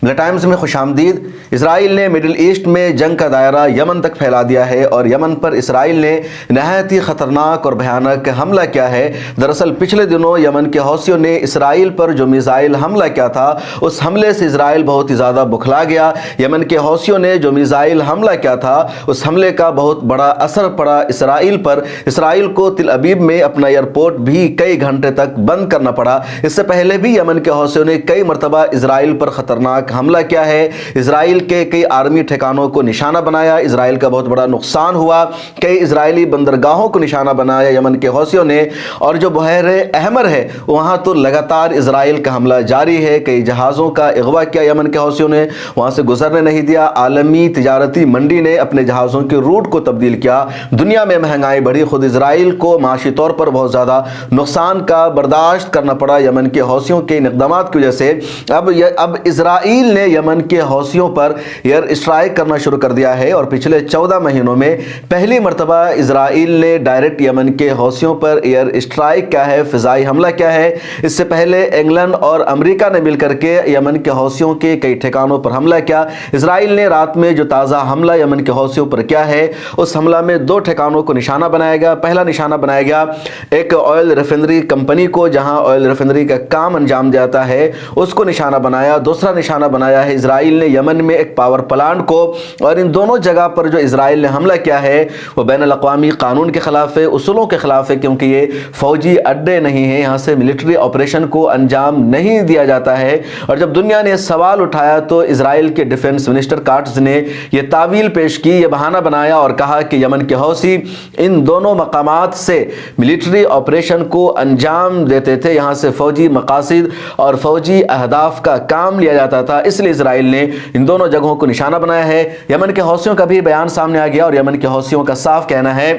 Mirror times में खुश आमदीद। इसराइल ने मिडिल ईस्ट में जंग का दायरा यमन तक फैला दिया है और यमन पर इसराइल ने नहायत ही ख़तरनाक और भयानक हमला किया है। दरअसल पिछले दिनों यमन के हौसियों ने इसराइल पर जो मिसाइल हमला किया था, उस हमले से इसराइल बहुत ही ज़्यादा बुखला गया। यमन के हौसियों ने जो मिसाइल हमला किया था, उस हमले का बहुत बड़ा असर पड़ा इसराइल पर। इसराइल को तिल अबीब में अपना एयरपोर्ट भी कई घंटे तक बंद करना पड़ा। इससे पहले भी यमन के हौसियों ने कई मरतबा इसराइल पर ख़तरनाक हमला किया है। इसराइल के कई आर्मी ठिकानों को निशाना बनाया, इसराइल का बहुत बड़ा नुकसान हुआ। कई इजरायली बंदरगाहों को निशाना बनाया यमन के हौसियों ने। और जो बहरे अहमर है, वहाँ तो लगातार इसराइल का हमला जारी है। कई जहाज़ों का अगवा किया यमन के हौसियों ने, वहाँ से गुजरने नहीं दिया। आलमी तिजारती मंडी ने अपने जहाज़ों के रूट को तब्दील किया। दुनिया में महंगाई बढ़ी, खुद इसराइल को माशी तौर पर बहुत ज़्यादा नुकसान का बर्दाश्त करना पड़ा यमन के हौसियों के इक़दाम की वजह से। अब इसराइल ने यमन के हौसियों पर एयर स्ट्राइक करना शुरू कर दिया है और पिछले 14 महीनों में पहली मरतबा इसराइल ने डायरेक्ट यमन के हौसियों पर एयर स्ट्राइक किया है, फ़िज़ाई हमला किया है। इससे पहले इंग्लैंड और अमेरिका ने मिलकर के यमन के हौसियों के कई ठिकानों पर हमला किया। इसराइल ने रात में जो ताज़ा हमला यमन के हौसियों पर किया है, उस हमला में 2 ठिकानों को निशाना बनाया गया। पहला निशाना बनाया गया एक ऑयल रिफाइनरी कंपनी को, जहां ऑयल रिफाइनरी का काम अंजाम जाता है, उसको निशाना बनाया। दूसरा निशाना बनाया है इसराइल ने यमन में एक पावर प्लांट को। और इन दोनों जगह पर जो इसराइल ने हमला किया है, वो बैनुल अक़वामी कानून के खिलाफ है, उसूलों के खिलाफ है, क्योंकि ये फौजी अड्डे नहीं है, यहाँ से मिलिट्री ऑपरेशन को अंजाम नहीं दिया जाता है। और जब दुनिया ने सवाल उठाया तो इसराइल के डिफेंस मिनिस्टर काट्स ने यह तावील पेश की, यह बहाना बनाया और कहा कि यमन के हौसी इन दोनों मकामात से मिलिट्री ऑपरेशन को अंजाम देते थे, यहाँ से फौजी मकासद और फौजी अहदाफ का काम लिया जाता था, इसलिए इसराइल ने इन दोनों जगहों को निशाना बनाया है। यमन के हौसियों का भी बयान सामने आ गया और यमन के हौसियों का साफ कहना है,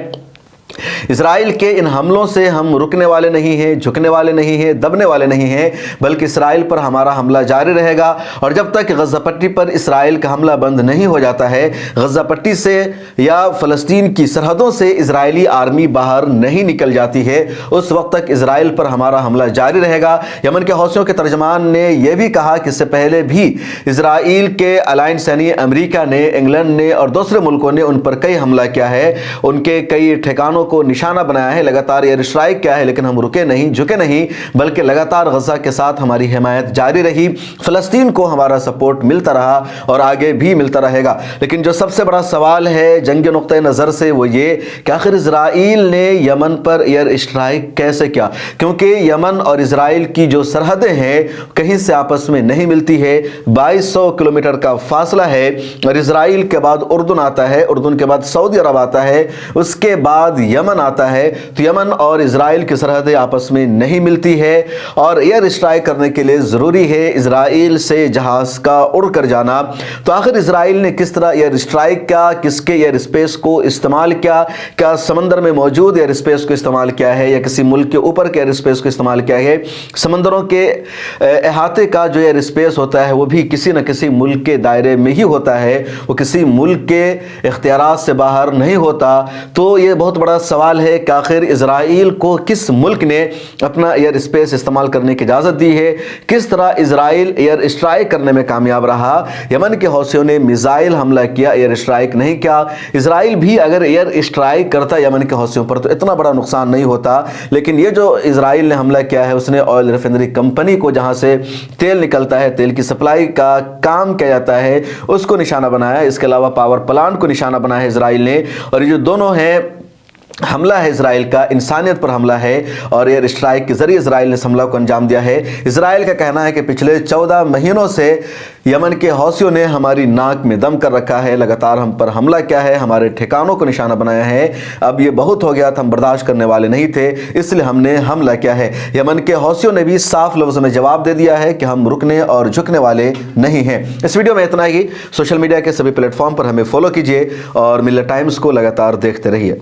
इसराइल के इन हमलों से हम रुकने वाले नहीं हैं, झुकने वाले नहीं हैं, दबने वाले नहीं हैं, बल्कि इसराइल पर हमारा हमला जारी रहेगा। और जब तक गज़ा पट्टी पर इसराइल का हमला बंद नहीं हो जाता है, गज़ा पट्टी से या फ़लस्तीन की सरहदों से इसराइली आर्मी बाहर नहीं निकल जाती है, उस वक्त तक इसराइल पर हमारा हमला जारी रहेगा। यमन के हौसियों के तर्जमान ने यह भी कहा कि इससे पहले भी इसराइल के अलायंस यानी अमेरिका ने, इंग्लैंड ने और दूसरे मुल्कों ने उन पर कई हमला किया है, उनके कई ठिकानों को निशाना बनाया है, लगातार एयर स्ट्राइक किया है, लेकिन हम रुके नहीं, झुके नहीं, बल्कि लगातार गजा के साथ हमारी हिमायत जारी रही। फ़लस्तीन को हमारा सपोर्ट मिलता रहा और आगे भी मिलता रहेगा। लेकिन जो सबसे बड़ा सवाल है जंग के नुक्ते नज़र से, वो ये कि आखिर इसराइल ने यमन पर एयर स्ट्राइक कैसे किया, क्योंकि यमन और इसराइल की जो सरहदें हैं कहीं से आपस में नहीं मिलती है। 2200 किलोमीटर का फासला है और इसराइल के बाद उर्दून आता है, उर्दून के बाद सऊदी अरब आता है, उसके बाद यमन आता है। तो यमन और इसराइल की सरहदें आपस में नहीं मिलती है और एयर स्ट्राइक करने के लिए ज़रूरी है इसराइल से जहाज़ का उड़ कर जाना। तो आखिर इसराइल ने किस तरह एयर स्ट्राइक किया, किसके एयर स्पेस को इस्तेमाल किया, क्या समंदर में मौजूद एयर स्पेस को इस्तेमाल किया है या किसी मुल्क के ऊपर के एयर स्पेस को इस्तेमाल किया है। समंदरों के अहाते का जो एयर स्पेस होता है वो भी किसी न किसी मुल्क के दायरे में ही होता है, वो किसी मुल्क के इख्तियारात से बाहर नहीं होता। तो ये बहुत बड़ा सवाल है कि आखिर इसराइल को किस मुल्क ने अपना एयर स्पेस इस्तेमाल करने की इजाज़त दी है, किस तरह इसराइल एयर स्ट्राइक करने में कामयाब रहा। यमन के हौसियों ने मिसाइल हमला किया, एयर स्ट्राइक नहीं किया। इसराइल भी अगर एयर स्ट्राइक करता यमन के हौसियों पर तो इतना बड़ा नुकसान नहीं होता, लेकिन ये जो इसराइल ने हमला किया है, उसने ऑयल रिफाइनरी कंपनी को, जहाँ से तेल निकलता है, तेल की सप्लाई का काम किया जाता है, उसको निशाना बनाया। इसके अलावा पावर प्लांट को निशाना बनाया है इसराइल ने। और ये जो दोनों हैं, हमला है इसराइल का, इंसानियत पर हमला है और एयर स्ट्राइक के जरिए इसराइल ने इस हमला को अंजाम दिया है। इसराइल का कहना है कि पिछले 14 महीनों से यमन के हौसियों ने हमारी नाक में दम कर रखा है, लगातार हम पर हमला किया है, हमारे ठिकानों को निशाना बनाया है। अब ये बहुत हो गया था, हम बर्दाश्त करने वाले नहीं थे, इसलिए हमने हमला किया है। यमन के हौसियों ने भी साफ लफ्ज़ों में जवाब दे दिया है कि हम रुकने और झुकने वाले नहीं हैं। इस वीडियो में इतना ही। सोशल मीडिया के सभी प्लेटफॉर्म पर हमें फॉलो कीजिए और मिरर टाइम्स को लगातार देखते रहिए।